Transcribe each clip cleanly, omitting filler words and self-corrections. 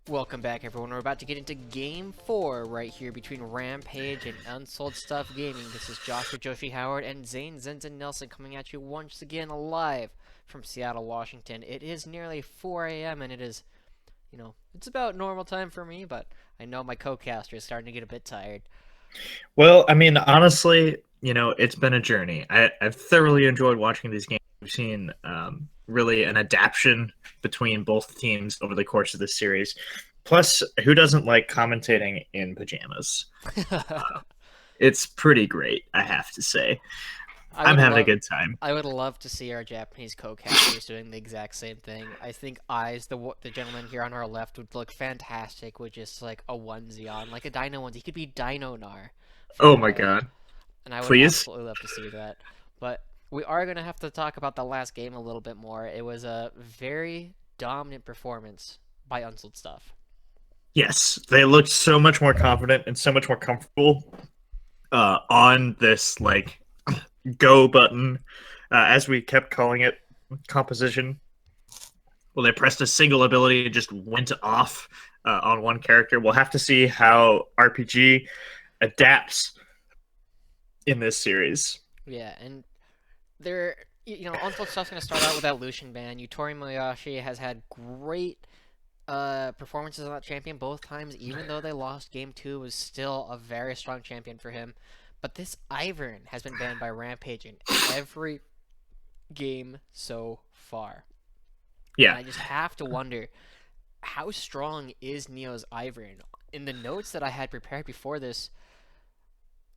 Welcome back, everyone. We're about to get into Game 4 right here between Rampage and Unsold Stuff Gaming. This is Joshua Joshi Howard and Zane Zenzen Nelson coming at you once again live from Seattle, Washington. It is nearly 4 a.m. and it is, it's about normal time for me, but I know my co-caster is starting to get a bit tired. Well, I mean, honestly, it's been a journey. I've thoroughly enjoyed watching these games. We've seen really an adaptation between both teams over the course of this series. Plus, who doesn't like commentating in pajamas? It's pretty great, I have to say. I I'm would having a love good time. I would love to see our Japanese co-casters doing the exact same thing. I think the gentleman here on our left, would look fantastic with just like a onesie on, like a Dino onesie. He could be Dino Nar Oh for my god. and I would Please? absolutely love to see that. But we are gonna have to talk about the last game a little bit more. It was a very dominant performance by Unsold Stuff. Yes. They looked so much more confident and so much more comfortable on this, like, go button, as we kept calling it, composition. Well, they pressed a single ability and just went off on one character. We'll have to see how RPG adapts in this series. Yeah, and they're Unsold Stuff's gonna start out with that Lucian ban. Yutori Moyashi has had great performances on that champion both times, even though they lost game two, was still a very strong champion for him. But this Ivern has been banned by Rampage in every game so far. And Yeah. I just have to wonder, how strong is Neo's Ivern? In the notes that I had prepared before this,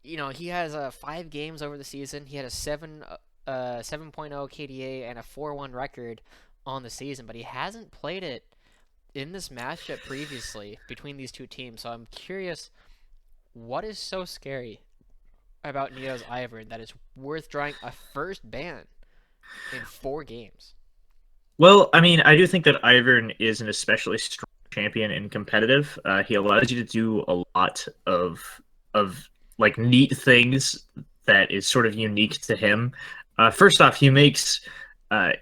he has 5 games over the season. He had a 7.0 KDA and a 4-1 record on the season, but he hasn't played it in this matchup previously between these two teams. So I'm curious, what is so scary about Neo's Ivern that is worth drawing a first ban in 4 games? Well, I mean, I do think that Ivern is an especially strong champion in competitive. He allows you to do a lot of like neat things that is sort of unique to him. First off, he makes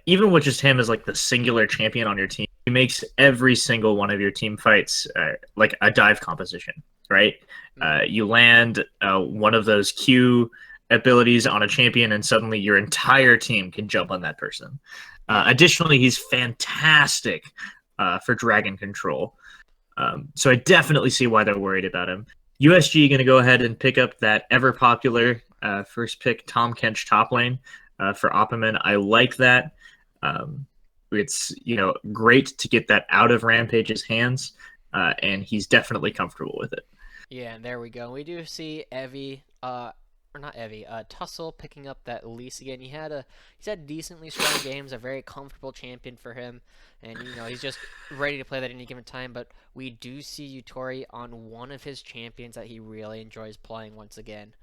even with just him as like the singular champion on your team, he makes every single one of your team fights like a dive composition, right? Mm-hmm. You land one of those Q abilities on a champion, and suddenly your entire team can jump on that person. Yeah. Additionally, he's fantastic for dragon control. So I definitely see why they're worried about him. USG going to go ahead and pick up that ever popular first pick Tom Kench top lane for Opperman. I like that. It's great to get that out of Rampage's hands, and he's definitely comfortable with it. Yeah, and there we go. We do see Evie, or not Evie, Tussle picking up that lease again. He's had decently strong games, a very comfortable champion for him, and he's just ready to play that at any given time. But we do see Yutori on one of his champions that he really enjoys playing once again.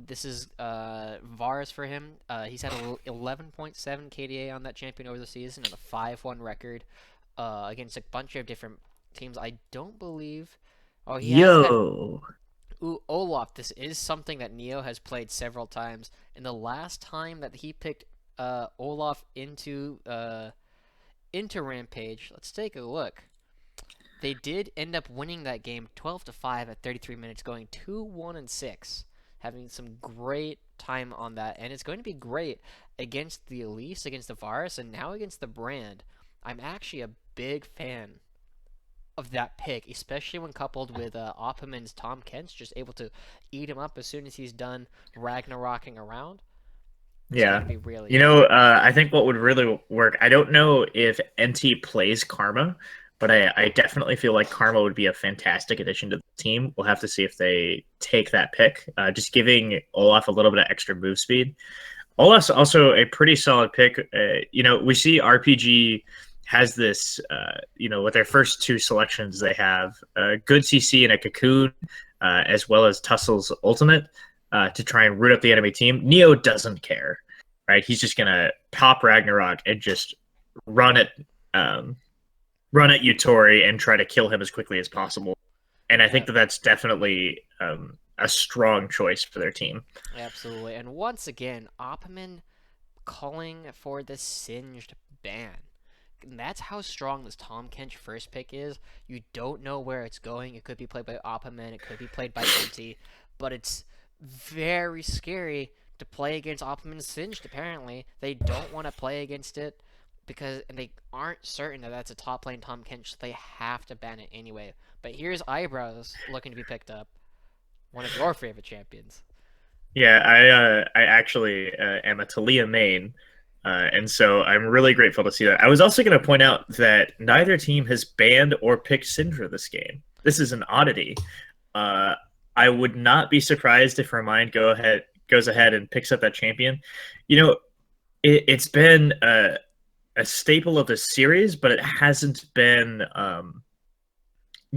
This is Varus for him. He's had 11.7 KDA on that champion over the season and a 5-1 record against a bunch of different teams. I don't believe. Oh, he has had. Yo, Ooh, Olaf. This is something that Neo has played several times. And the last time that he picked Olaf into Rampage, let's take a look. They did end up winning that game 12-5 at 33 minutes, going 2-1-6, having some great time on that. And it's going to be great against the Elise, against the Varus, and now against the Brand. I'm actually a big fan of that pick, especially when coupled with Opperman's Tom Kent's just able to eat him up as soon as he's done Ragnaroking around. It's going yeah. to be really good. I think what would really work, I don't know if NT plays Karma, but I definitely feel like Karma would be a fantastic addition to the team. We'll have to see if they take that pick. Just giving Olaf a little bit of extra move speed. Olaf's also a pretty solid pick. We see RPG has this, with their first two selections, they have a good CC and a Cocoon, as well as Tussle's ultimate to try and root up the enemy team. Neo doesn't care, right? He's just gonna pop Ragnarok and just run it, run at Yutori and try to kill him as quickly as possible. And I think Yep, that that's definitely a strong choice for their team. absolutely. And once again, Opperman calling for the singed ban. And that's how strong this Tom Kench first pick is. You don't know where it's going. It could be played by Oppaman, it could be played by Enti, but it's very scary to play against Oppaman Singed, apparently. They don't want to play against it because and they aren't certain that that's a top lane Tom Kench, so they have to ban it anyway. But here's Eyebrows looking to be picked up. One of your favorite champions. Yeah, I actually am a Talia main, and so I'm really grateful to see that. I was also going to point out that neither team has banned or picked Syndra this game. This is an oddity. Uh, I would not be surprised if Remind goes ahead and picks up that champion. You know, it's been a staple of the series, but it hasn't been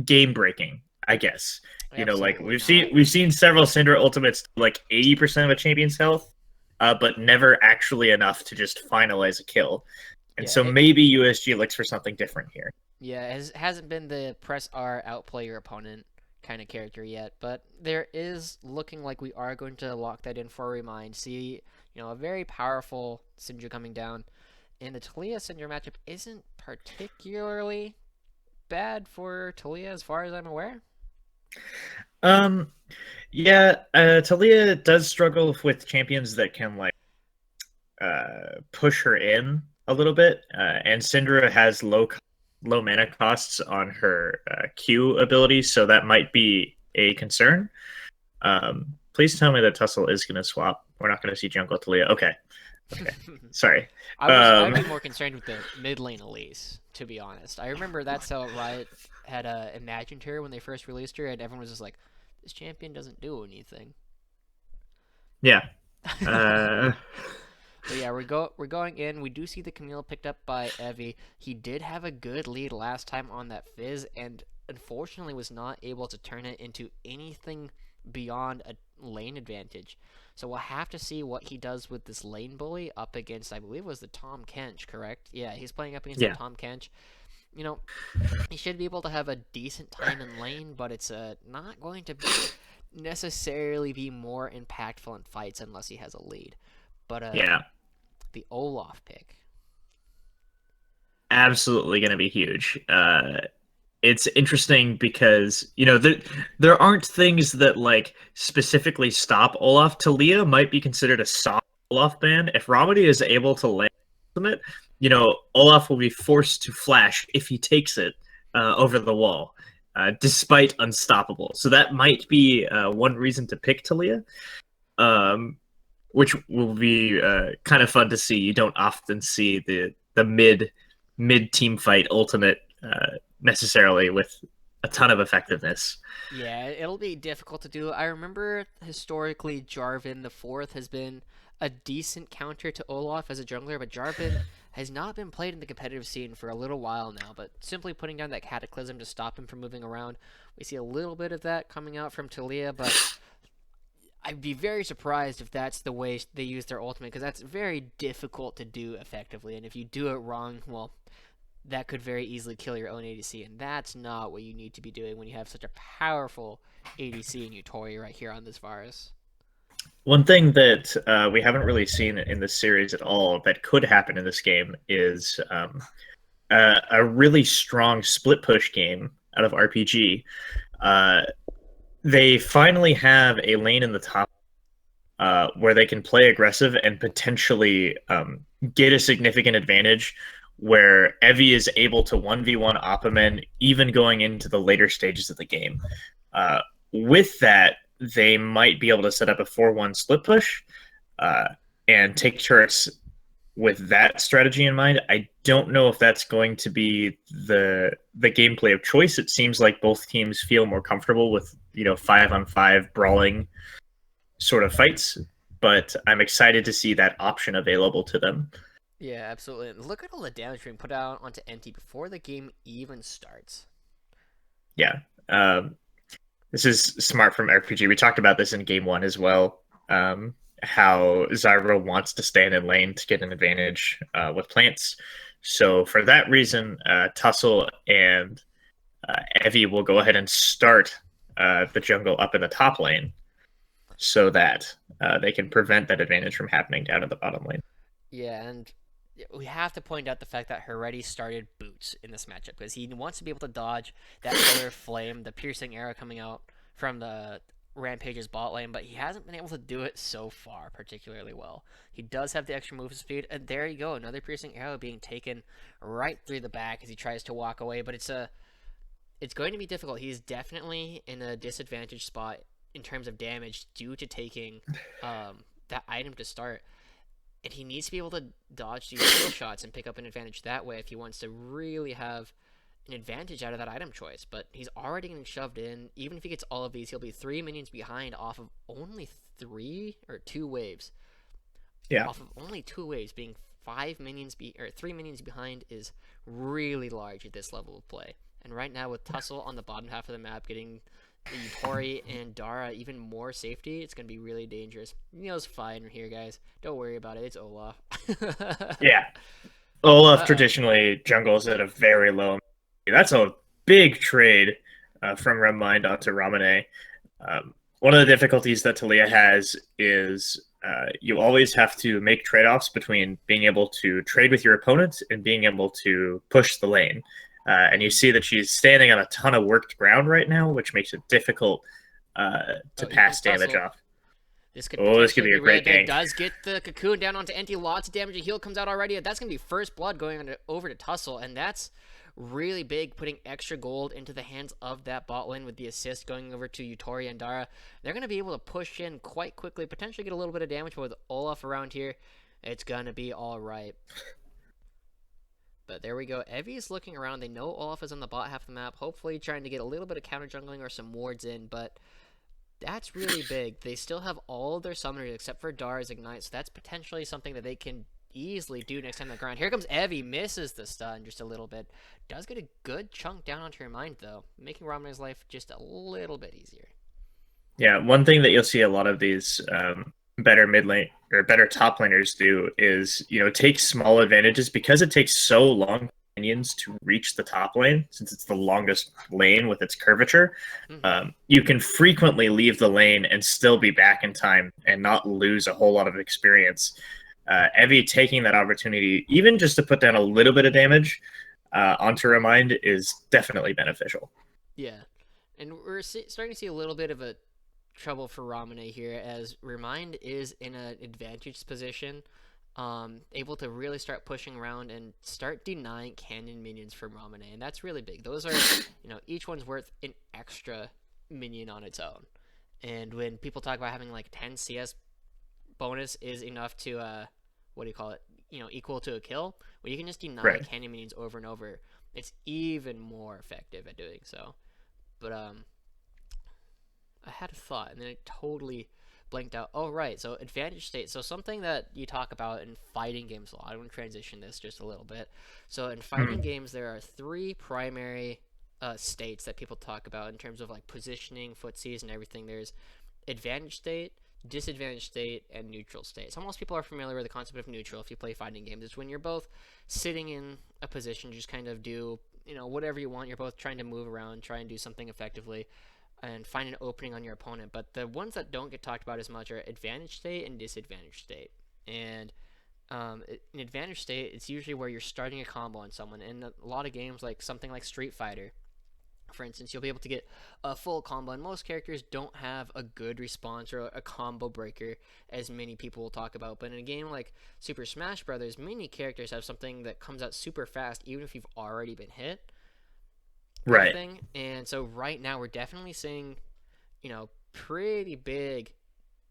game breaking, I guess. You know, like Absolutely not. we've seen several Syndra ultimates like 80% of a champion's health, but never actually enough to just finalize a kill. And Yeah, so maybe USG looks for something different here. yeah, it hasn't been the press R outplay your opponent kind of character yet, but there is looking like we are going to lock that in for a Remind. See, a very powerful Syndra coming down, and the Talia Syndra matchup isn't particularly bad for Talia as far as I'm aware. Um, yeah, Talia does struggle with champions that can like push her in a little bit, and Syndra has low mana costs on her Q ability, so that might be a concern. Please tell me that Tussle is going to swap. We're not going to see jungle Talia. Okay, okay. Sorry. I'd Um, be more concerned with the mid lane Elise, to be honest. I remember that's how Riot had imagined her when they first released her, and everyone was just like, "This champion doesn't do anything." yeah. Uh, But yeah, we're going in. We do see the Camille picked up by Evie. He did have a good lead last time on that Fizz, and unfortunately was not able to turn it into anything beyond a lane advantage. So we'll have to see what he does with this lane bully up against, I believe it was the Tom Kench, correct? Yeah, he's playing up against the yeah. Tom Kench. You know, he should be able to have a decent time in lane, but it's not going to necessarily be more impactful in fights unless he has a lead. But Yeah. the Olaf pick. Absolutely going to be huge. It's interesting because there aren't things that like specifically stop Olaf. Talia might be considered a soft Olaf ban. If Ramadi is able to land ultimate, Olaf will be forced to flash if he takes it over the wall, despite unstoppable. So that might be one reason to pick Talia, which will be kind of fun to see. You don't often see the mid team fight ultimate necessarily with a ton of effectiveness. Yeah, it'll be difficult to do. I remember historically Jarvan the Fourth has been a decent counter to Olaf as a jungler, but Jarvan has not been played in the competitive scene for a little while now. But simply putting down that Cataclysm to stop him from moving around, we see a little bit of that coming out from Talia, but I'd be very surprised if that's the way they use their ultimate, because that's very difficult to do effectively, and if you do it wrong, well, that could very easily kill your own ADC, and that's not what you need to be doing when you have such a powerful ADC in Utori right here on this Varus. One thing that we haven't really seen in this series at all that could happen in this game is a really strong split push game out of RPG. They finally have a lane in the top where they can play aggressive and potentially get a significant advantage where Evie is able to 1v1 Oppamen even going into the later stages of the game. With that, they might be able to set up a 4-1 split push and take turrets with that strategy in mind. I don't know if that's going to be the gameplay of choice. It seems like both teams feel more comfortable with 5-on-5 brawling sort of fights, but I'm excited to see that option available to them. Yeah, absolutely. And look at all the damage being put out onto NT before the game even starts. Yeah. This is smart from RPG. We talked about this in game one as well. How Zyra wants to stand in lane to get an advantage with plants. So for that reason, Tussle and Evie will go ahead and start the jungle up in the top lane so that they can prevent that advantage from happening down in the bottom lane. Yeah, and we have to point out the fact that Heretti started boots in this matchup because he wants to be able to dodge that Pillar of Flame, the piercing arrow coming out from the Rampage's bot lane, but he hasn't been able to do it so far particularly well. He does have the extra move speed, and there you go, another piercing arrow being taken right through the back as he tries to walk away, but it's going to be difficult. He's definitely in a disadvantaged spot in terms of damage due to taking that item to start, and he needs to be able to dodge these kill shots and pick up an advantage that way if he wants to really have an advantage out of that item choice. But he's already getting shoved in. Even if he gets all of these, he'll be 3 minions behind off of only 2 waves. Yeah. Off of only 2 waves, being 3 minions behind is really large at this level of play. And right now with Tussle on the bottom half of the map getting Tori and Dara even more safety, it's going to be really dangerous. Neo's fine here, guys. Don't worry about it. It's Olaf. Yeah. Olaf Uh-oh. traditionally jungles at a very low. That's a big trade from Remmind onto Ramane. One of the difficulties that Talia has is you always have to make trade-offs between being able to trade with your opponent and being able to push the lane. And you see that she's standing on a ton of worked ground right now, which makes it difficult to Oh, here comes pass damage Tussle. off. This could Oh, this could potentially be be a really great big. gank. Does get the cocoon down onto Enti. Lots of damage. A heal comes out already. That's going to be first blood going over to Tussle, and that's really big, putting extra gold into the hands of that bot lane with the assist going over to Yutori and Dara. They're going to be able to push in quite quickly, potentially get a little bit of damage, but with Olaf around here, it's going to be all right. But there we go. Evie's looking around. They know Olaf is on the bot half of the map, hopefully trying to get a little bit of counter jungling or some wards in, but that's really big. They still have all of their summoners except for Dara's Ignite, so that's potentially something that they can easily do next time on the ground. Here comes Evie, misses the stun just a little bit. Does get a good chunk down onto her mind, though, making Rama's life just a little bit easier. Yeah, one thing that you'll see a lot of these better mid lane or better top laners do is take small advantages because it takes so long for minions to reach the top lane since it's the longest lane with its curvature. You can frequently leave the lane and still be back in time and not lose a whole lot of experience. Evie taking that opportunity, even just to put down a little bit of damage onto Remind, is definitely beneficial. Yeah, and we're starting to see a little bit of a trouble for Ramane here as Remind is in an advantaged position, able to really start pushing around and start denying cannon minions from Ramane, and that's really big. Those are, each one's worth an extra minion on its own. And when people talk about having like 10 CS bonus is enough to, what do you call it, equal to a kill, when you can just deny Right. cannon minions over and over, it's even more effective at doing so. But I had a thought and then it totally blanked out. Oh, right. So advantage state. So something that you talk about in fighting games a lot. I want to transition this just a little bit. So in fighting games, there are three primary states that people talk about in terms of like positioning, footsies, and everything. There's advantage state, disadvantage state, and neutral state. So most people are familiar with the concept of neutral if you play fighting games. It's when you're both sitting in a position, just kind of do whatever you want. You're both trying to move around, try and do something effectively and find an opening on your opponent. But the ones that don't get talked about as much are advantage state and disadvantage state. And in advantage state, it's usually where you're starting a combo on someone. In a lot of games, like something like Street Fighter, for instance, you'll be able to get a full combo, and most characters don't have a good response or a combo breaker, as many people will talk about. But in a game like Super Smash Brothers, many characters have something that comes out super fast, even if you've already been hit. Kind of Right. thing. And so right now we're definitely seeing, pretty big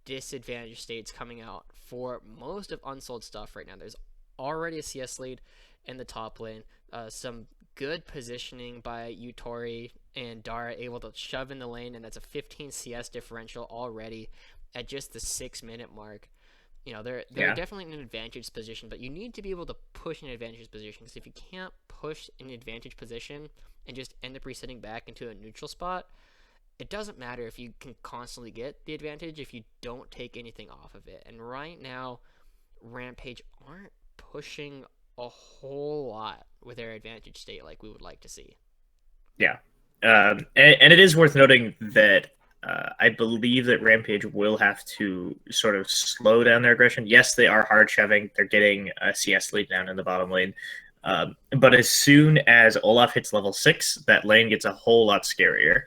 disadvantage states coming out for most of Unsold stuff right now. There's already a CS lead in the top lane. Some good positioning by Yutori and Dara able to shove in the lane, and that's a 15 CS differential already at just the 6-minute mark. They're Yeah. definitely in an advantage position, but you need to be able to push an advantage position, because if you can't push an advantage position and just end up resetting back into a neutral spot, it doesn't matter if you can constantly get the advantage if you don't take anything off of it. And right now, Rampage aren't pushing a whole lot with their advantage state like we would like to see. Yeah. And it is worth noting that I believe that Rampage will have to sort of slow down their aggression. Yes, they are hard shoving. They're getting a CS lead down in the bottom lane. But as soon as Olaf hits level 6, that lane gets a whole lot scarier.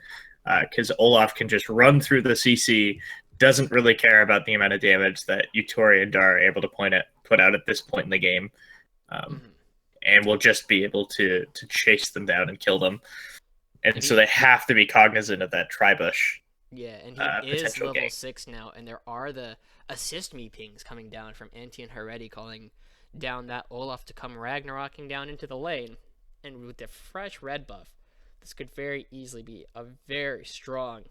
Because Olaf can just run through the CC, doesn't really care about the amount of damage that Utori and Dar are able to put out at this point in the game. Um, Mm-hmm. and will just be able to chase them down and kill them. And And so he, they have to be cognizant of that Tribush yeah, and he is potential level gank. 6 now, and there are the assist me pings coming down from Anti and Heretti calling down that Olaf to come Ragnaroking down into the lane. And with the fresh red buff, this could very easily be a very strong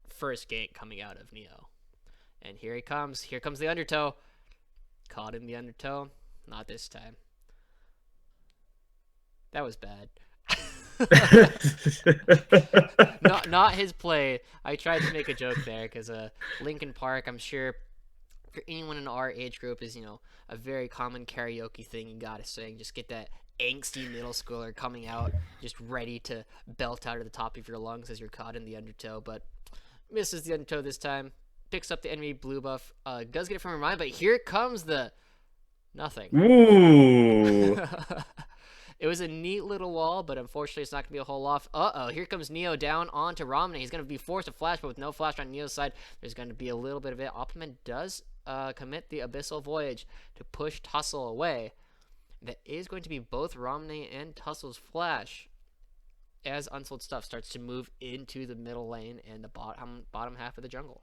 first gank coming out of Neo. And here he comes. Here comes the undertow. Caught in the undertow. Not this time. That was bad. Not his play. I tried to make a joke there because Linkin Park, I'm sure for anyone in our age group, is a very common karaoke thing you gotta sing. Just get that angsty middle schooler coming out, just ready to belt out of the top of your lungs as you're caught in the undertow. But misses the undertow this time. Picks up the enemy blue buff. Does get it from her mind, but here comes the nothing. Ooh. It was a neat little wall, but unfortunately it's not going to be a whole lot. Uh-oh, here comes Neo down onto Romney. He's going to be forced to flash, but with no flash on Neo's side, there's going to be a little bit of it. Optiman does commit the Abyssal Voyage to push Tussle away. That is going to be both Romney and Tussle's flash as Unsold Stuff starts to move into the middle lane and the bottom half of the jungle.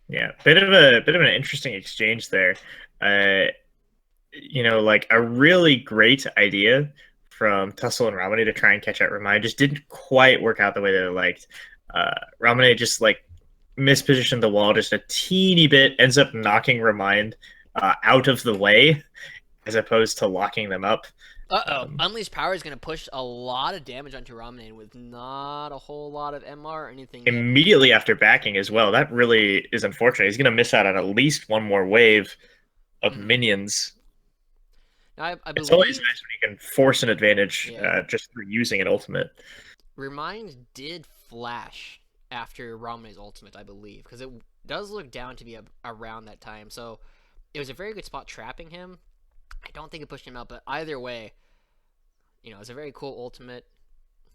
Yeah, bit of an interesting exchange there. Like a really great idea from Tussle and Ramone to try and catch out Ramai just didn't quite work out the way they liked. Ramone just like mispositioned the wall just a teeny bit, ends up knocking Ramai out of the way as opposed to locking them up. Uh-oh. Unleashed Power is going to push a lot of damage onto Ramane with not a whole lot of MR or anything yet. Immediately after backing as well. That really is unfortunate. He's going to miss out on at least one more wave of minions. Now, I It's believe always nice when you can force an advantage just through using an ultimate. Remind did flash after Ramane's ultimate, I believe, because it does look down to be around that time. So it was a very good spot trapping him. I don't think it pushed him out, but either way, it's a very cool ultimate.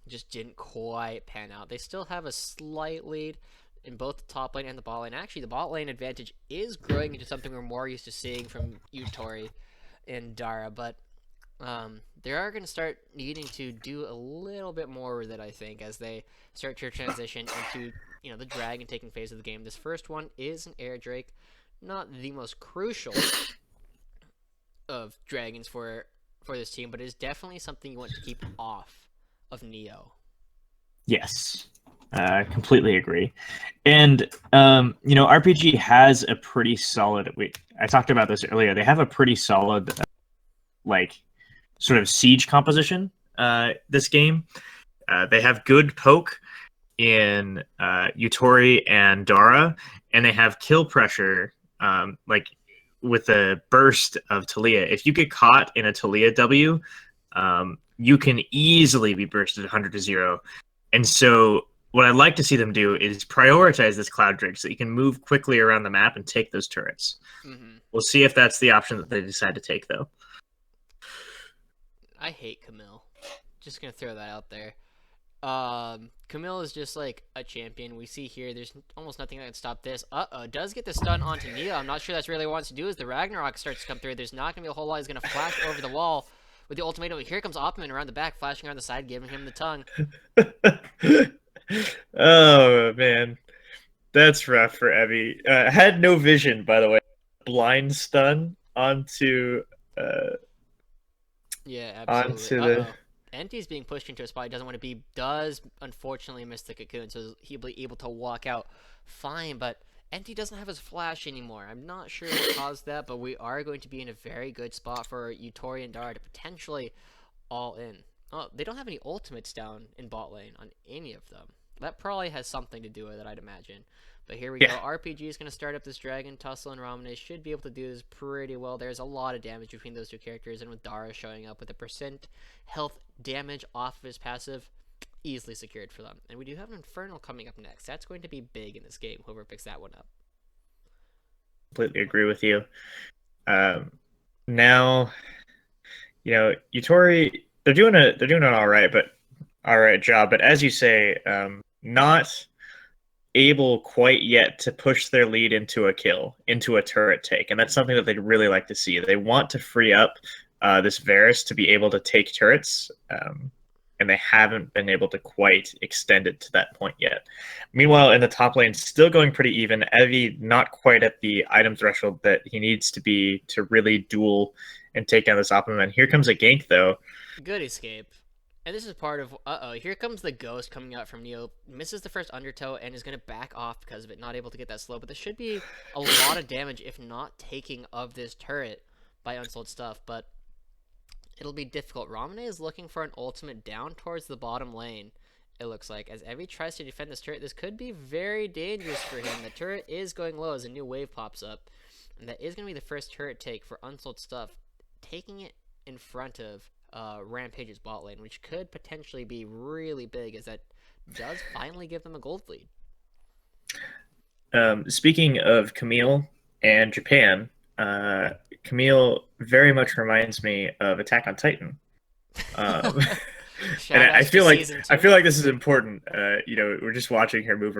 Just didn't quite pan out. They still have a slight lead in both the top lane and the bot lane. Actually, the bot lane advantage is growing into something we're more used to seeing from Utori and Dara, but they are going to start needing to do a little bit more with it, I think, as they start to transition into the dragon taking phase of the game. This first one is an air drake, not the most crucial of dragons for this team, but it is definitely something you want to keep off of Neo. Yes, completely agree. And RPG has a pretty solid. I talked about this earlier. They have a pretty solid, sort of siege composition. This game, they have good poke in Utori and Dara, and they have kill pressure. With a burst of Talia. If you get caught in a Talia W, you can easily be bursted 100 to 0. And so what I'd like to see them do is prioritize this Cloud Drake so you can move quickly around the map and take those turrets. Mm-hmm. We'll see if that's the option that they decide to take, though. I hate Camille. Just gonna throw that out there. Camille is just like a champion. We see here, there's almost nothing that can stop this. Does get the stun onto Neo. I'm not sure that's really what he wants to do as the Ragnarok starts to come through. There's not going to be a whole lot. He's going to flash over the wall with the ultimatum. Here comes Optiman around the back, flashing around the side, giving him the tongue. Oh, man. That's rough for Evie. Had no vision, by the way. Blind stun onto... Yeah, absolutely. the... Enti's being pushed into a spot he doesn't want to be. Does unfortunately miss the cocoon, so he'll be able to walk out fine. But Enti doesn't have his flash anymore. I'm not sure what caused that, but we are going to be in a very good spot for Utori and Dara to potentially all in. Oh, they don't have any ultimates down in bot lane on any of them. That probably has something to do with it, I'd imagine. But here we go. RPG is going to start up this dragon. Tussle and Ramone should be able to do this pretty well. There's a lot of damage between those two characters, and with Dara showing up with a % health damage off of his passive, easily secured for them. And we do have an Infernal coming up next. That's going to be big in this game, whoever picks that one up. Completely agree with you. Um, now, Yutori, they're doing an all right job. But as you say, not able quite yet to push their lead into a kill, into a turret take, and that's something that they'd really like to see. They want to free up this Varus to be able to take turrets, and they haven't been able to quite extend it to that point yet. Meanwhile, in the top lane, still going pretty even. Evie not quite at the item threshold that he needs to be to really duel and take down this Optimum. Here comes a gank, though. Good escape. And this is part of here comes the ghost coming out from Neo. Misses the first undertow and is gonna back off because of it, not able to get that slow. But this should be a lot of damage, if not taking of this turret by Unsold stuff. But it'll be difficult. Ramune is looking for an ultimate down towards the bottom lane, it looks like. As Evie tries to defend this turret, this could be very dangerous for him. The turret is going low as a new wave pops up. And that is going to be the first turret take for Unsold stuff, taking it in front of Rampage's bot lane, which could potentially be really big, as that does finally give them a gold lead. Speaking of Camille and Japan, Camille very much reminds me of Attack on Titan. And I feel like this is important. We're just watching her move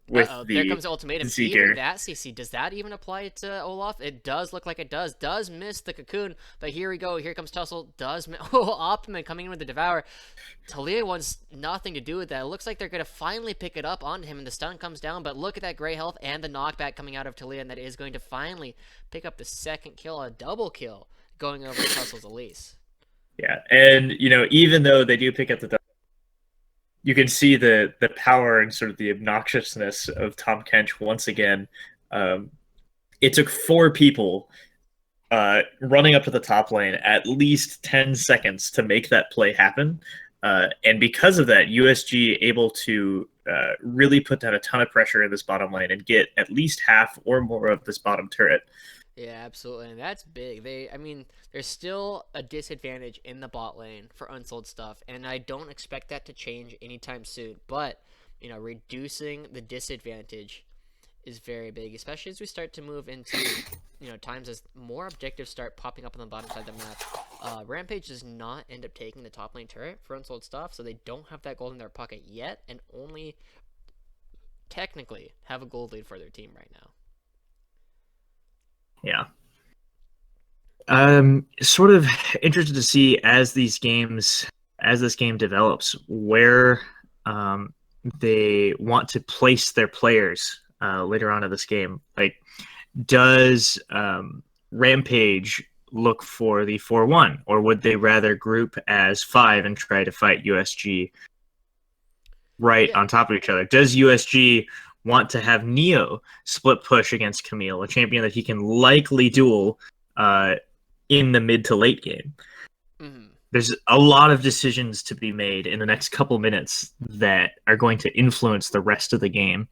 with there comes the ultimatum. Seeker. Even that CC, does that even apply to Olaf? It does look like it does. Does miss the cocoon, but here we go. Here comes Tussle. Does Optimum coming in with the Devour. Talia wants nothing to do with that. It looks like they're going to finally pick it up onto him, and the stun comes down, but look at that gray health and the knockback coming out of Talia, and that is going to finally pick up the second kill, a double kill, going over Tussle's Elise. Yeah, and, even though they do pick up the, you can see the power and sort of the obnoxiousness of Tahm Kench once again. It took 4 people running up to the top lane at least 10 seconds to make that play happen. And because of that, USG able to really put down a ton of pressure in this bottom lane and get at least half or more of this bottom turret. Yeah, absolutely, and that's big. There's still a disadvantage in the bot lane for Unsold stuff, and I don't expect that to change anytime soon. But, reducing the disadvantage is very big, especially as we start to move into, times as more objectives start popping up on the bottom side of the map. Rampage does not end up taking the top lane turret for Unsold stuff, so they don't have that gold in their pocket yet, and only technically have a gold lead for their team right now. Yeah. I'm sort of interested to see as this game develops, where they want to place their players later on in this game. Like, does Rampage look for the 4-1, or would they rather group as 5 and try to fight USG on top of each other? Does USG want to have Neo split push against Camille, a champion that he can likely duel in the mid to late game? Mm-hmm. There's a lot of decisions to be made in the next couple minutes that are going to influence the rest of the game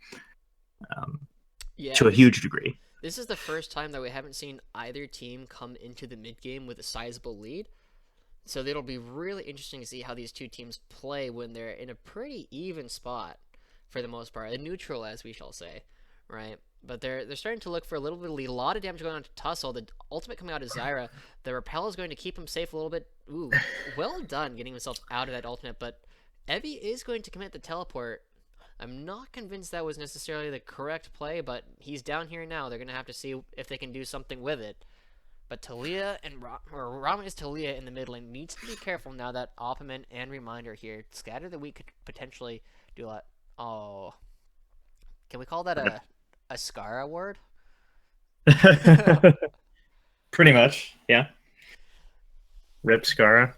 to a huge degree. This is the first time that we haven't seen either team come into the mid game with a sizable lead. So it'll be really interesting to see how these two teams play when they're in a pretty even spot, for the most part, a neutral, as we shall say, right? But they're starting to look for a little bit of lead. A lot of damage going on to Tussle. The ultimate coming out of Zyra. The repel is going to keep him safe a little bit. Ooh, well done getting himself out of that ultimate. But Evie is going to commit the teleport. I'm not convinced that was necessarily the correct play, but he's down here now. They're going to have to see if they can do something with it. But Talia and Rama's Talia in the mid lane needs to be careful now that Optimum and Reminder here. Scatter the Weak could potentially do a lot. Oh, can we call that a Scara word? Pretty much, yeah. Rip Scara.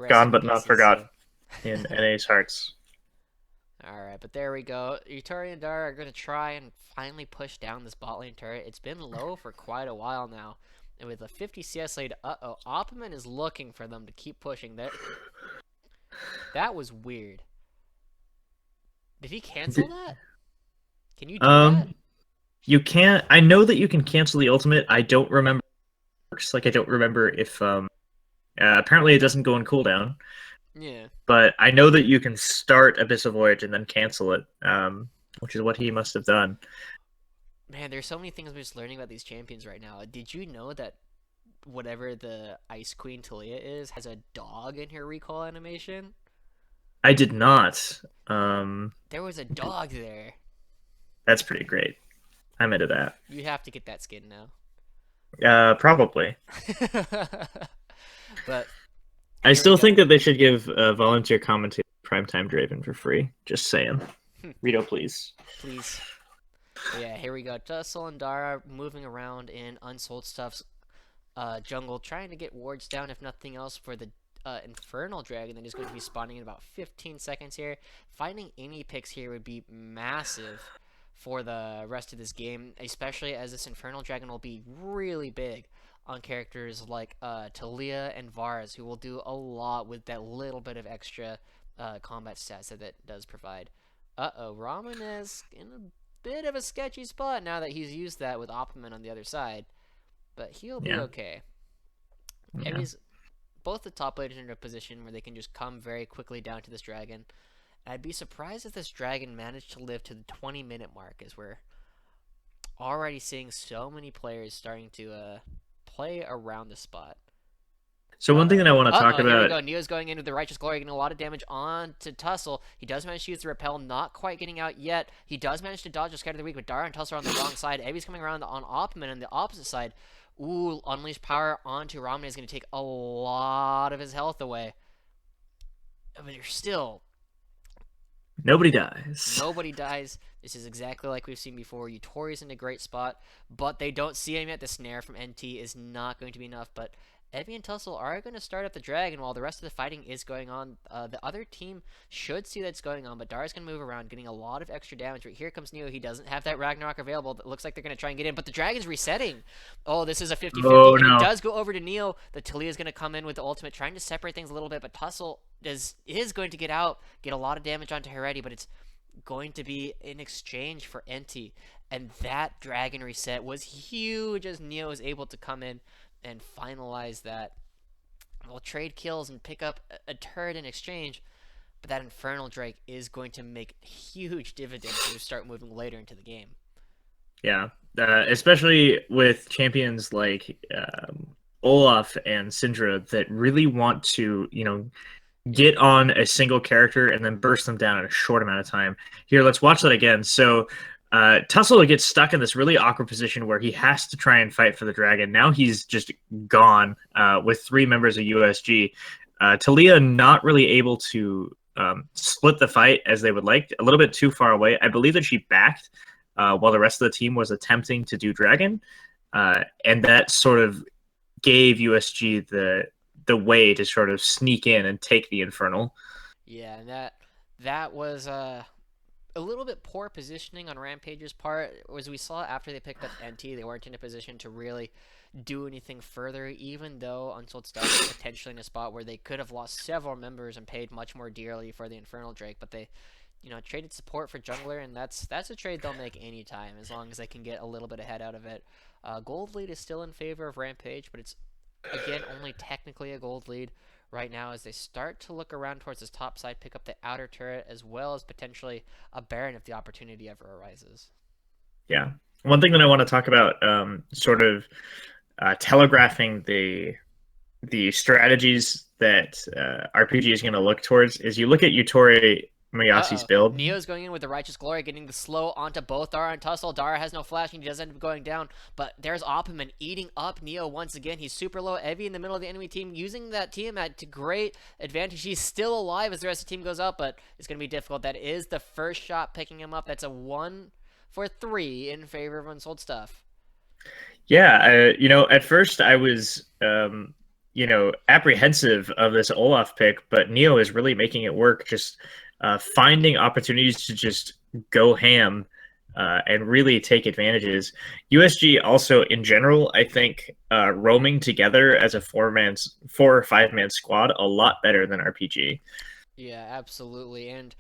Gone but not forgotten in NA's hearts. Alright, but there we go. Yutori and Dara are going to try and finally push down this bot lane turret. It's been low for quite a while now. And with a 50 CS lead, Optimum is looking for them to keep pushing. That was weird. Did he cancel that? Can you do that? You can't. I know that you can cancel the ultimate. I don't remember. I don't remember if apparently it doesn't go on cooldown. Yeah. But I know that you can start Abyssal Voyage and then cancel it, which is what he must have done. Man, there's so many things I'm just learning about these champions right now. Did you know that whatever the Ice Queen Talia is has a dog in her recall animation? I did not. Um, There was a dog there. that's pretty great. I'm into that. You have to get that skin now. Probably. But I here we still go. think that they should give volunteer commentary Primetime Draven for free. Just saying. Rito, please. Please. But yeah, here we go. Tussle and Dara moving around in Unsold Stuff's jungle, trying to get wards down, if nothing else, for the Infernal Dragon that is going to be spawning in about 15 seconds here. Finding any picks here would be massive for the rest of this game, especially as this Infernal Dragon will be really big on characters like Talia and Varus, who will do a lot with that little bit of extra combat stats that does provide. Uh-oh, Ramen is in a bit of a sketchy spot now that he's used that with Opperman on the other side, but he'll be Yeah. okay. Yeah. Evi's both the top laners are in a position where they can just come very quickly down to this dragon. And I'd be surprised if this dragon managed to live to the 20-minute mark, as we're already seeing so many players starting to play around the spot. So one thing that I want to talk Here we about. go. Neo's going into the Righteous Glory, getting a lot of damage on to Tussle. He does manage to use the Repel, not quite getting out yet. He does manage to dodge the Scatter of the Weak, but Dara and Tussle are on the wrong side. Evi's coming around on Opperman on the opposite side. Ooh, Unleash Power onto Ramne is going to take a lot of his health away. But you're still... Nobody dies. Nobody dies. This is exactly like we've seen before. Yutori's in a great spot, but they don't see him yet. The snare from NT is not going to be enough, but Evie and Tussle are going to start up the dragon while the rest of the fighting is going on. The other team should see that's going on, but Dara's going to move around, getting a lot of extra damage. Right here comes Neo. He doesn't have that Ragnarok available. It looks like they're going to try and get in, but the dragon's resetting. Oh, this is a 50-50, Oh and it no. does go over to Neo. The Talia is going to come in with the ultimate, trying to separate things a little bit, but Tussle is going to get out, get a lot of damage onto Hereti, but it's going to be in exchange for Enti. And that dragon reset was huge as Neo is able to come in and finalize that. We'll trade kills and pick up a turret in exchange, but that Infernal Drake is going to make huge dividends when we start moving later into the game. Yeah, especially with champions like Olaf and Syndra that really want to, get on a single character and then burst them down in a short amount of time. Here, let's watch that again. So Tussle gets stuck in this really awkward position where he has to try and fight for the dragon. Now he's just gone with 3 members of USG. Talia not really able to split the fight as they would like, a little bit too far away. I believe that she backed while the rest of the team was attempting to do dragon. And that sort of gave USG the way to sort of sneak in and take the Infernal. Yeah, and that was a little bit poor positioning on Rampage's part. As we saw after they picked up NT, they weren't in a position to really do anything further, even though Unsold Stuff was potentially in a spot where they could have lost several members and paid much more dearly for the Infernal Drake, but they traded support for jungler, and that's a trade they'll make anytime, as long as they can get a little bit ahead out of it. Gold lead is still in favor of Rampage, but it's, again, only technically a gold lead right now as they start to look around towards this top side, pick up the outer turret, as well as potentially a Baron if the opportunity ever arises. Yeah. One thing that I want to talk about, sort of telegraphing the strategies that RPG is going to look towards, is you look at Yutori Mayasi's build. Neo's going in with the Righteous Glory, getting the slow onto both Dara and Tussle. Dara has no flash, and he does end up going down, but there's Opperman eating up Neo once again. He's super low. Evie in the middle of the enemy team, using that Tiamat to great advantage. He's still alive as the rest of the team goes up, but it's going to be difficult. That is the first shot picking him up. That's a 1 for 3 in favor of Unsold Stuff. Yeah, at first I was, apprehensive of this Olaf pick, but Neo is really making it work, just finding opportunities to just go ham and really take advantages. USG also, in general, I think roaming together as a 4 or 5 man squad a lot better than RPG. Yeah, absolutely. And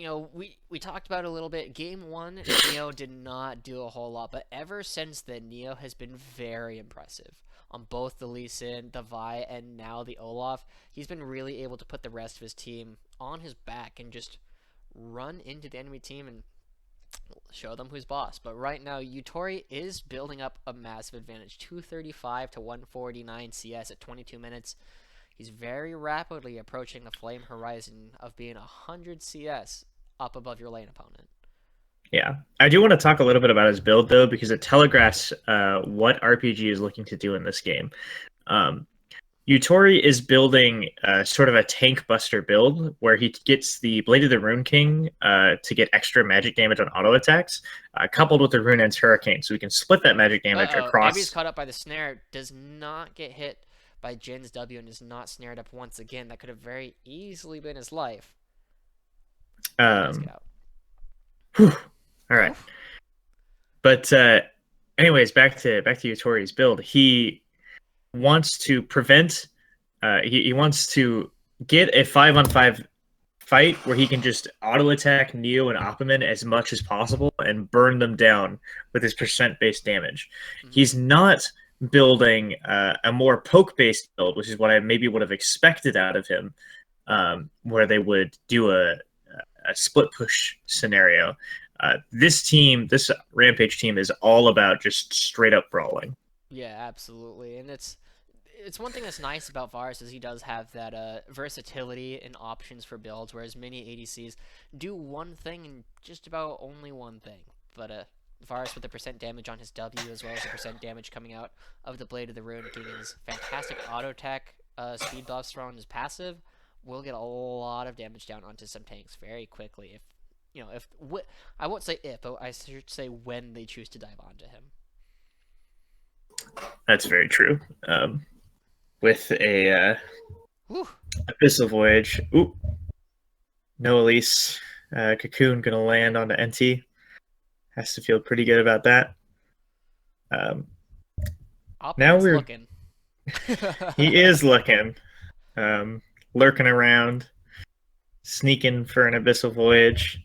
we talked about it a little bit. Game one, Neo did not do a whole lot, but ever since then, Neo has been very impressive on both the Lee Sin, the Vi, and now the Olaf. He's been really able to put the rest of his team on his back and just run into the enemy team and show them who's boss. But right now, Yutori is building up a massive advantage, 235 to 149 CS at 22 minutes. He's very rapidly approaching the flame horizon of being 100 CS up above your lane opponent. Yeah, I do want to talk a little bit about his build though, because it telegraphs what RPG is looking to do in this game. Um, Utori is building sort of a tank buster build where he gets the Blade of the Rune King to get extra magic damage on auto attacks, coupled with the Rune End's Hurricane, so we can split that magic damage Uh-oh, Evie's across. caught up by the snare, does not get hit by Jin's W and is not snared up once again. That could have very easily been his life. He does get Um, out. whew, all right, Oof. but anyways, back to Utori's build. He wants to prevent. He wants to get a 5-on-5 fight where he can just auto attack Neo and Opperman as much as possible and burn them down with his percent based damage. Mm-hmm. He's not building a more poke based build, which is what I maybe would have expected out of him, where they would do a split push scenario. This Rampage team is all about just straight up brawling. Yeah, absolutely. And it's one thing that's nice about Varus is he does have that versatility and options for builds, whereas many ADCs do one thing and just about only one thing. But Varus with the percent damage on his W as well as the percent damage coming out of the Blade of the Rune, getting his fantastic auto attack speed buffs thrown his passive, will get a lot of damage down onto some tanks very quickly. If I won't say if, but I should say when they choose to dive onto him. That's very true. With a Whew. Abyssal Voyage. Ooh, no Elise. Cocoon gonna land on the NT. Has to feel pretty good about that. Um, now Opperman's we're looking. he is looking, lurking around, sneaking for an Abyssal Voyage.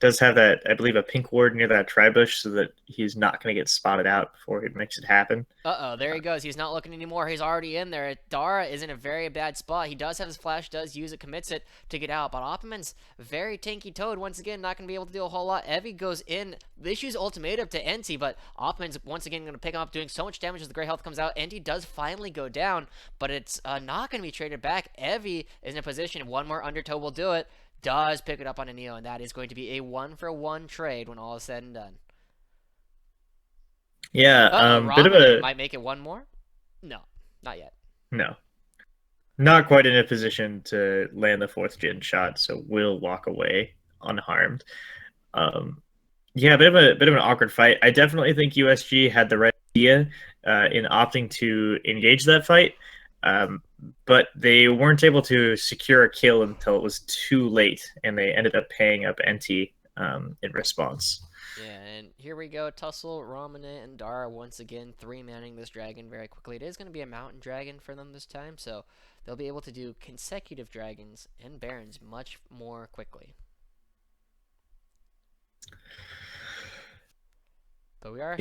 Does have that, I believe, a pink ward near that tri-bush so that he's not going to get spotted out before he makes it happen. Uh-oh, there he goes. He's not looking anymore. He's already in there. Dara is in a very bad spot. He does have his flash, does use it, commits it to get out. But Opperman's very tanky toad. Once again, not going to be able to do a whole lot. Evie goes in. Issues ultimatum to NT, but Opperman's once again going to pick him up, doing so much damage as the gray health comes out. NT does finally go down, but it's not going to be traded back. Evie is in a position. One more undertow will do it. Does pick it up on a Neo, and that is going to be a 1-for-1 trade when all is said and done. Yeah, bit of Ramane a might make it one more? No, not yet. no, not quite in a position to land the fourth gen shot, so we'll walk away unharmed. Um, yeah, bit of an awkward fight. I definitely think USG had the right idea in opting to engage that fight, but they weren't able to secure a kill until it was too late, and they ended up paying up NT in response. Yeah, and here we go. Tussle, Ramane, and Dara once again 3-manning this dragon very quickly. It is going to be a mountain dragon for them this time, so they'll be able to do consecutive dragons and barons much more quickly. But we are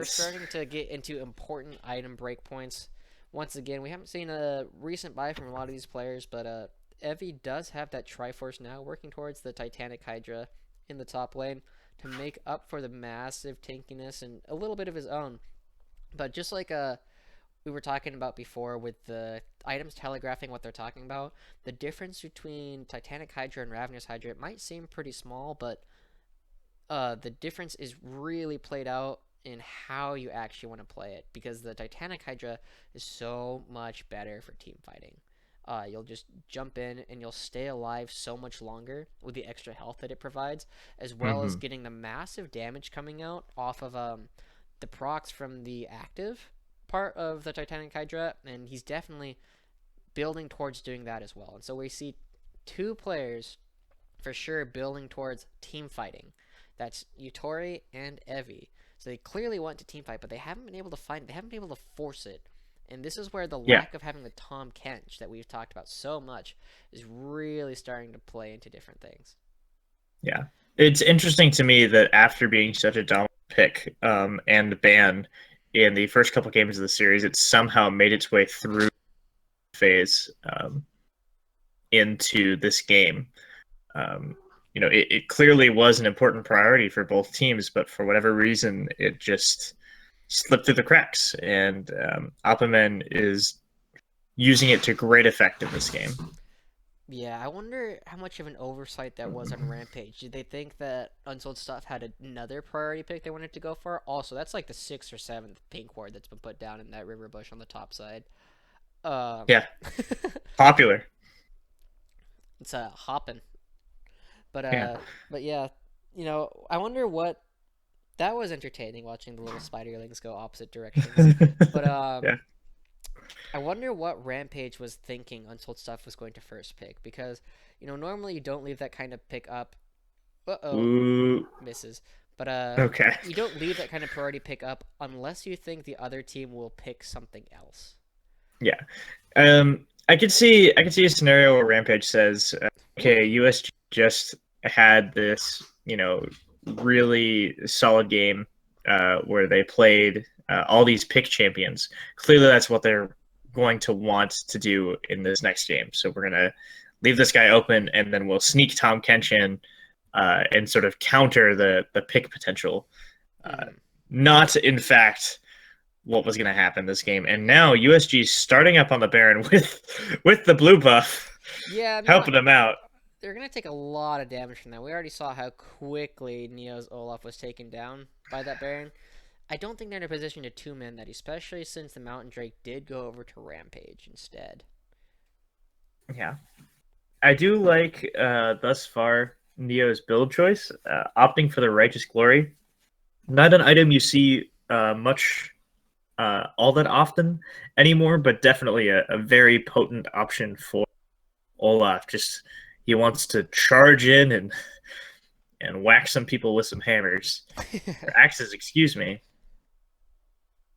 starting to get into important item breakpoints. Once again, we haven't seen a recent buy from a lot of these players, but Evie does have that Triforce now, working towards the Titanic Hydra in the top lane to make up for the massive tankiness and a little bit of his own. But just like we were talking about before with the items telegraphing what they're talking about, the difference between Titanic Hydra and Ravenous Hydra, it might seem pretty small, but the difference is really played out in how you actually want to play it, because the Titanic Hydra is so much better for team fighting. You'll just jump in and you'll stay alive so much longer with the extra health that it provides, as well as getting the massive damage coming out off of the procs from the active part of the Titanic Hydra, and he's definitely building towards doing that as well. And so we see two players for sure building towards team fighting. That's Yutori and Evie. So they clearly want to team fight, but they haven't been able to find it. They haven't been able to force it. And this is where the lack of having the Tom Kench that we've talked about so much is really starting to play into different things. Yeah. It's interesting to me that after being such a dominant pick and ban in the first couple games of the series, it somehow made its way through phase into this game. Um, it clearly was an important priority for both teams, but for whatever reason, it just slipped through the cracks. And Opperman is using it to great effect in this game. Yeah, I wonder how much of an oversight that was on Rampage. Did they think that Unsold Stuff had another priority pick they wanted to go for? Also, that's like the sixth or seventh pink ward that's been put down in that river bush on the top side. Um, Yeah, popular. it's hopping, but Yeah. but yeah, I wonder what that was entertaining watching the little spiderlings go opposite directions. But Yeah. I wonder what Rampage was thinking Unsold Stuff was going to first pick because normally you don't leave that kind of pick up. Uh-oh, Ooh. misses. But Okay. you don't leave that kind of priority pick up unless you think the other team will pick something else. Yeah. I could see a scenario where Rampage says, "Okay, USG just had this, really solid game where they played all these pick champions. Clearly, that's what they're going to want to do in this next game. So we're gonna leave this guy open, and then we'll sneak Tom Kench in and sort of counter the pick potential. Uh, Mm. Not, in fact." What was going to happen this game. And now USG starting up on the Baron with the blue buff, Yeah, helping them out. they're gonna take a lot of damage from that. We already saw how quickly Neo's Olaf was taken down by that Baron. I don't think they're in a position to two-man that, especially since the Mountain Drake did go over to Rampage instead. Yeah, I do like thus far Neo's build choice, opting for the Righteous Glory. Not an item you see much all that often anymore, but definitely a very potent option for Olaf. Just he wants to charge in and whack some people with some hammers or axes. Excuse me.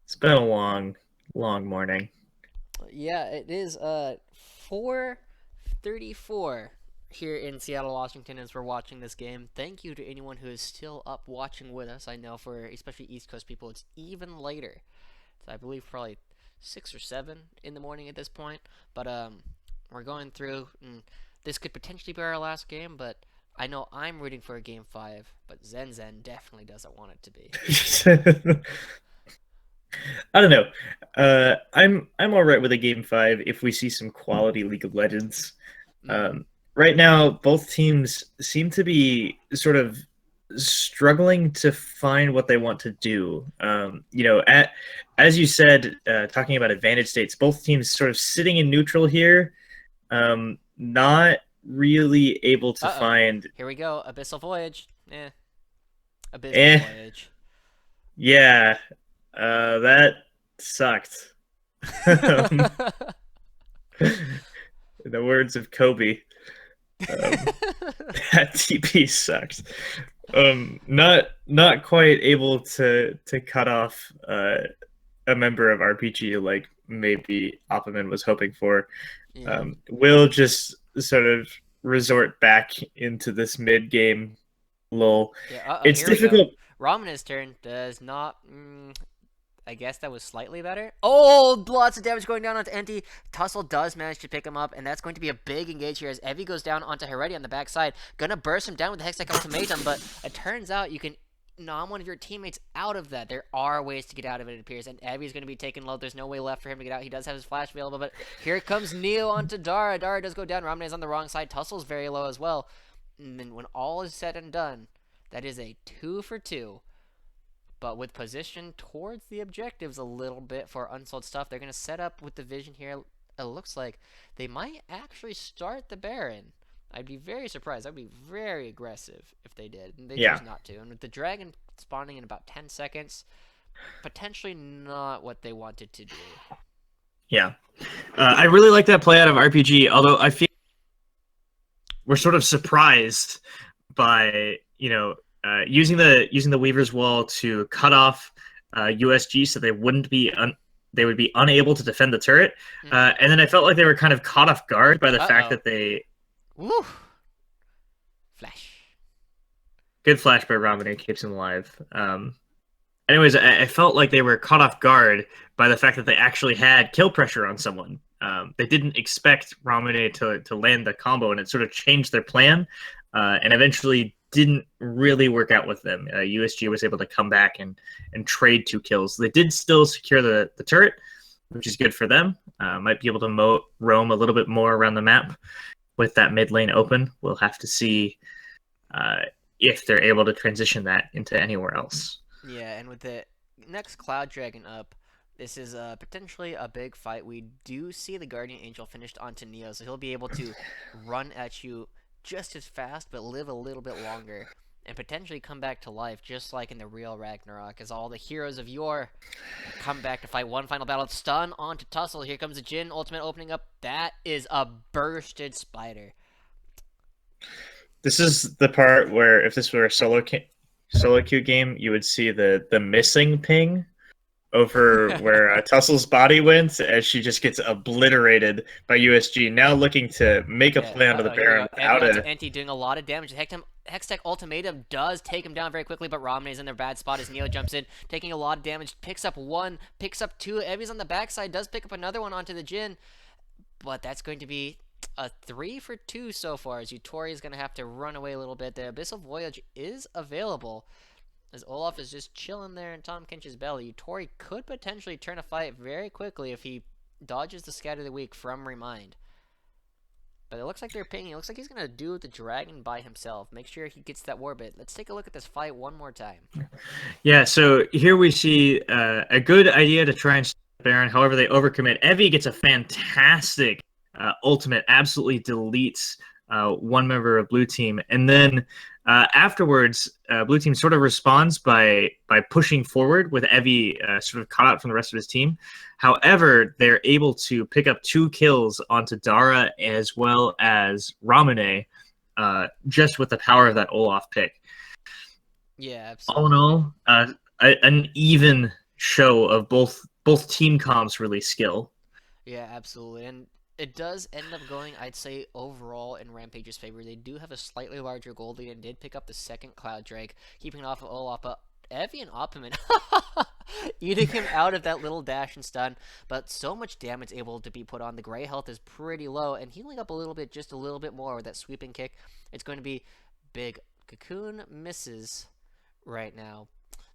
It's been a long, long morning. Yeah, it is 4:34 here in Seattle, Washington as we're watching this game. Thank you to anyone who is still up watching with us. I know for especially East Coast people it's even later. So I believe probably 6 or 7 in the morning at this point. But we're going through and this could potentially be our last game, but I know I'm rooting for a game 5, but Zen Zen definitely doesn't want it to be. I don't know. I'm all right with a game 5 if we see some quality League of Legends. Mm. Right now, both teams seem to be sort of struggling to find what they want to do. As you said, talking about advantage states, both teams sort of sitting in neutral here, not really able to Uh-oh. find. Here we go. Abyssal Voyage. Abysmal Eh, Voyage. yeah, that sucked. In the words of Kobe, um, that TP sucked. Not quite able to cut off a member of RPG like maybe Opperman was hoping for. Yeah. Will just sort of resort back into this mid game lull. Yeah. Uh-oh. It's Here we go. difficult. Ramen's turn does not. I guess that was slightly better. Oh, lots of damage going down onto Enti. Tussle does manage to pick him up, and that's going to be a big engage here as Evie goes down onto Heredia on the backside. Gonna burst him down with the Hextech Ultimatum, but it turns out you can nom one of your teammates out of that. There are ways to get out of it, it appears, and Evie's going to be taken low. There's no way left for him to get out. He does have his flash available, but here comes Neo onto Dara. Dara does go down. Ramne is on the wrong side. Tussle's very low as well. And then when all is said and done, that is a 2 for 2. But with position towards the objectives a little bit for Unsold Stuff, they're going to set up with the vision here. It looks like they might actually start the Baron. I'd be very surprised. I'd be very aggressive if they did. And they Yeah, choose not to. And with the Dragon spawning in about 10 seconds, potentially not what they wanted to do. yeah. I really like that play out of RPG. Although I feel we're sort of surprised by using the Weaver's Wall to cut off USG so they wouldn't be they would be unable to defend the turret. Mm-hmm. And then I felt like they were kind of caught off guard by the fact Uh-oh. that they Woo! Flash. Good flash by Ramune keeps him alive. Anyways, I felt like they were caught off guard by the fact that they actually had kill pressure on someone. They didn't expect Ramune to land the combo, and it sort of changed their plan, and eventually didn't really work out with them. USG was able to come back and trade 2 kills. They did still secure the turret, which is good for them. Might be able to roam a little bit more around the map with that mid lane open. We'll have to see uh, if they're able to transition that into anywhere else. Yeah, and with the next Cloud Dragon up, this is potentially a big fight. We do see the Guardian Angel finished onto Neo, so he'll be able to run at you just as fast, but live a little bit longer, and potentially come back to life, just like in the real Ragnarok, as all the heroes of yore come back to fight one final battle. Stun onto Tussle. Here comes the Jin ultimate opening up. That is a bursted spider. This is the part where if this were a solo queue game, you would see the missing ping over where Tussle's body went as she just gets obliterated by USG. Now looking to make a Yeah. play onto the Here we Baron go. Evie without onto a. Enti doing a lot of damage. Hextech Ultimatum does take him down very quickly, but Ramene's in their bad spot as Neo jumps in, taking a lot of damage. Picks up one, picks up two. Evie's on the backside, does pick up another one onto the Jin, but that's going to be a 3 for 2 so far, as Utori is going to have to run away a little bit. The Abyssal Voyage is available, as Olaf is just chilling there in Tom Kinch's belly. Utori could potentially turn a fight very quickly if he dodges the Scatter of the Week from Remind. But it looks like they're pinging. It looks like he's going to do the dragon by himself. Make sure he gets that warbit. Let's take a look at this fight one more time. Yeah, so here we see a good idea to try and stop Baron. However, they overcommit. Evie gets a fantastic ultimate, absolutely deletes one member of Blue Team. And then afterwards, Blue Team sort of responds by pushing forward with Evie sort of caught out from the rest of his team. However, they're able to pick up 2 kills onto Dara as well as Ramune just with the power of that Olaf pick. Yeah, All in absolutely. all, an even show of both team comps really skill. Yeah, absolutely. And it does end up going, I'd say, overall in Rampage's favor. They do have a slightly larger gold lead and did pick up the second Cloud Drake, keeping it off of Olaf. But Evie and Opperman eating him out of that little dash and stun. But so much damage able to be put on. The gray health is pretty low, and healing up a little bit, just a little bit more with that sweeping kick. It's going to be big. Cocoon misses right now.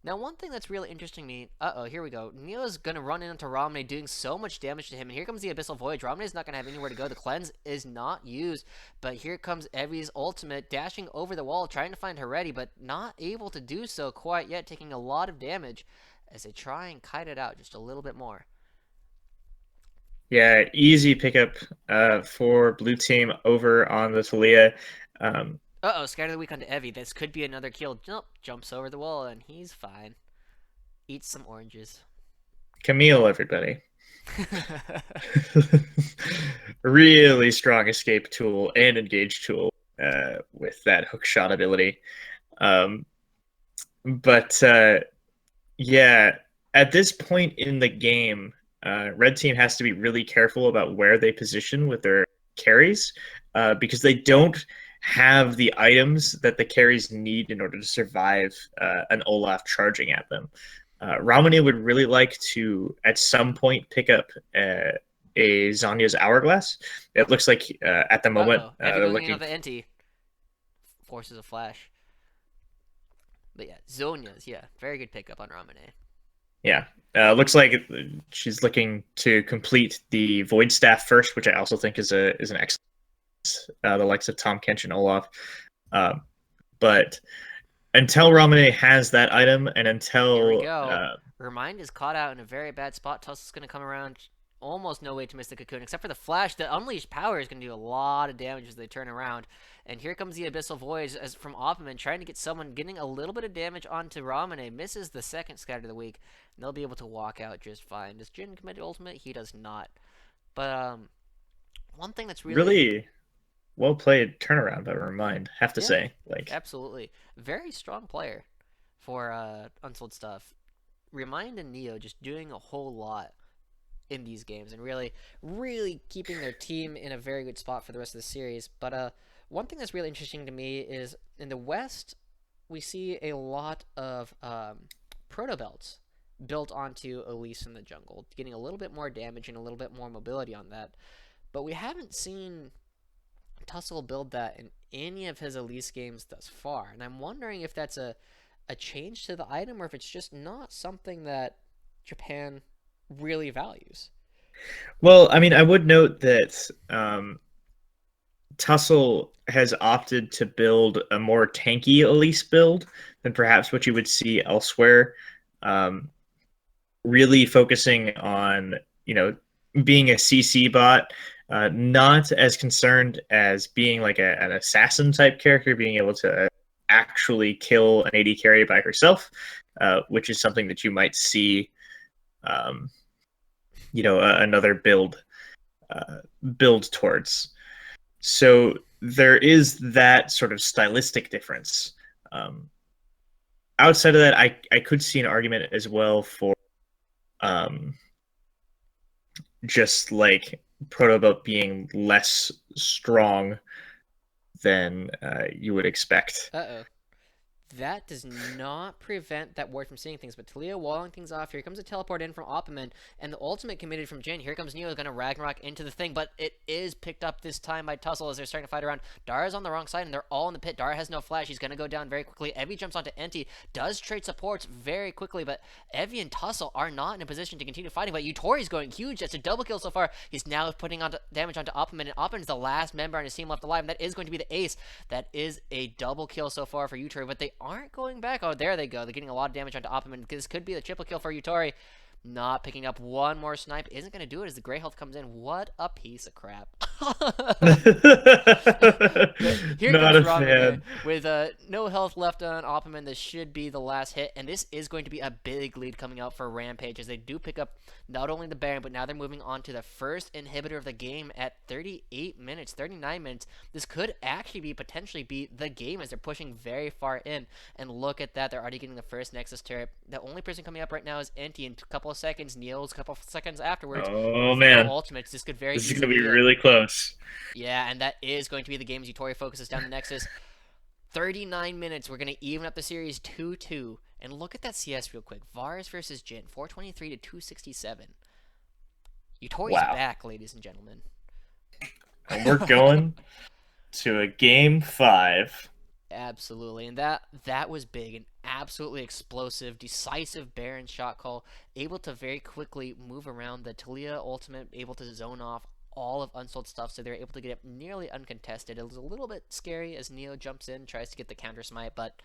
Now, one thing that's really interesting to me, here we go. Neo's gonna run into Ramne, doing so much damage to him, and here comes the Abyssal Voyage. Ramne's not gonna have anywhere to go. The cleanse is not used, but here comes Evie's ultimate, dashing over the wall, trying to find Hereti, but not able to do so quite yet, taking a lot of damage as they try and kite it out just a little bit more. Yeah, easy pickup for Blue Team over on the Talia. Um, Scatter the Weak onto Evie. This could be another kill. Nope, jumps over the wall, and he's fine. Eats some oranges. Camille, everybody. Really strong escape tool and engage tool with that hook shot ability. Um, but yeah, at this point in the game, Red Team has to be really careful about where they position with their carries because they don't have the items that the carries need in order to survive an Olaf charging at them. Ramune would really like to, at some point, pick up a Zanya's Hourglass. It looks like at the moment Evie they're going in looking. on the Enti. Forces a flash. But yeah, Zonya's, yeah, very good pickup on Ramune. Yeah, looks like she's looking to complete the Void Staff first, which I also think is an excellent. The likes of Tom Kench and Olaf, but until Ramune has that item, and Here we until go. Remind is caught out in a very bad spot. Tussle's going to come around. Almost no way to miss the cocoon, except for the flash. The unleashed power is going to do a lot of damage as they turn around. And here comes the Abyssal Voyage as from Opperman, trying to get someone getting a little bit of damage onto Ramune. Misses the second Scatter of the Week. And they'll be able to walk out just fine. Does Jin commit ultimate? He does not. But one thing that's really well played turnaround by Remind, have to yeah, say. Like, absolutely. Very strong player for Unsold stuff. Remind and Neo just doing a whole lot in these games and really keeping their team in a very good spot for the rest of the series. But one thing that's really interesting to me is in the West, we see a lot of proto belts built onto Elise in the jungle, getting a little bit more damage and a little bit more mobility on that. But we haven't seen Tussle build that in any of his Elise games thus far. And I'm wondering if that's a change to the item or if it's just not something that Japan really values. Well, I mean, I would note that Tussle has opted to build a more tanky Elise build than perhaps what you would see elsewhere. Um, really focusing on, being a CC bot, not as concerned as being like an assassin type character, being able to actually kill an AD carry by herself, which is something that you might see, um, another build towards. So there is that sort of stylistic difference. Um, Outside of that, I could see an argument as well for um, just like Protobot being less strong than you would expect. Uh oh. That does not prevent that ward from seeing things, but Talia walling things off. Here comes a teleport in from Opperman, and the ultimate committed from Jin. Here comes Neo, gonna Ragnarok into the thing, but it is picked up this time by Tussle as they're starting to fight around. Dara's on the wrong side, and they're all in the pit. Dara has no flash. He's gonna go down very quickly. Evie jumps onto Enti, does trade supports very quickly, but Evie and Tussle are not in a position to continue fighting, but Yutori's going huge. That's a double kill so far. He's now putting on damage onto Opperman, and Opperman's the last member on his team left alive, and that is going to be the ace. That is a double kill so far for Yutori, but they aren't going back. Oh, there they go. They're getting a lot of damage onto Opperman. This could be the triple kill for Yutori. Not picking up one more snipe. Isn't going to do it as the Grey Health comes in. What a piece of crap. Here Not comes a Ramen again fan. with no health left on Opperman. This should be the last hit, and this is going to be a big lead coming out for Rampage as they do pick up not only the Baron, but now they're moving on to the first inhibitor of the game at 38 minutes, 39 minutes. This could actually be potentially be the game as they're pushing very far in. And look at that, they're already getting the first Nexus turret. The only person coming up right now is Enti. In a couple of seconds, Neil's a couple of seconds afterwards. Oh With no man, ultimates, this could very this is easily gonna be be it. really close. Yeah, and that is going to be the game as Yutori focuses down the Nexus. 39 minutes, we're going to even up the series 2-2. And look at that CS real quick. Varus versus Jin, 423 to 267. Yutori's Wow. back, ladies and gentlemen. And we're going to a game 5. Absolutely, and that was big, an absolutely explosive, decisive Baron shot call, able to very quickly move around the Talia ultimate, able to zone off all of Unsold stuff, so they're able to get it nearly uncontested. It was a little bit scary as Neo jumps in, tries to get the counter smite, but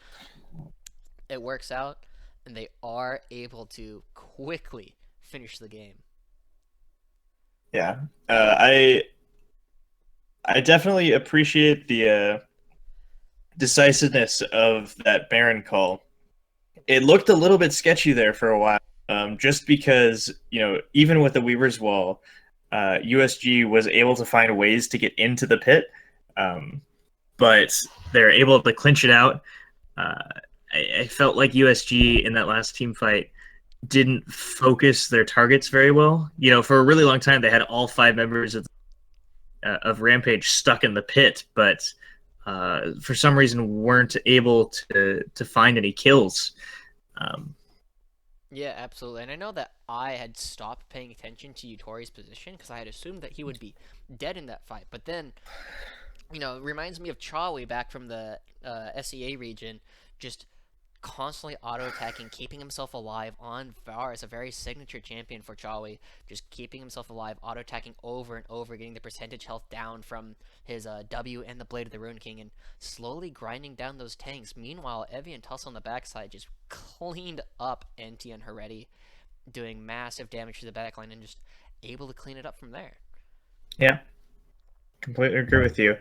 it works out, and they are able to quickly finish the game. Yeah, I definitely appreciate the decisiveness of that Baron call. It looked a little bit sketchy there for a while, just because even with the Weaver's Wall, USG was able to find ways to get into the pit, but they're able to clinch it out. I felt like USG in that last team fight didn't focus their targets very well. For a really long time, they had all 5 members of Rampage stuck in the pit, but for some reason weren't able to find any kills. Yeah, absolutely. And I know that I had stopped paying attention to Yutori's position because I had assumed that he would be dead in that fight. But then, it reminds me of Chawi back from the SEA region, just constantly auto-attacking, keeping himself alive on Varus, a very signature champion for Chawi, just keeping himself alive, auto-attacking over and over, getting the percentage health down from his W and the Blade of the Rune King, and slowly grinding down those tanks. Meanwhile, Evie and Tussle on the backside just cleaned up Enti and Heretti, doing massive damage to the backline and just able to clean it up from there. Yeah, completely agree with you.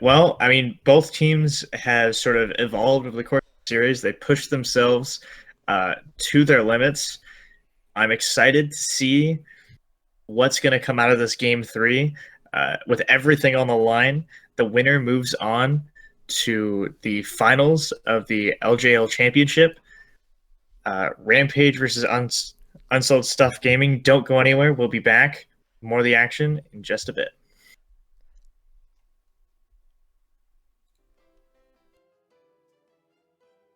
Well, I mean, both teams have sort of evolved over the course of the series. They pushed themselves to their limits. I'm excited to see what's going to come out of this game 3. With everything on the line, the winner moves on to the finals of the LJL Championship. Rampage versus Unsold Stuff Gaming. Don't go anywhere. We'll be back. More of the action in just a bit.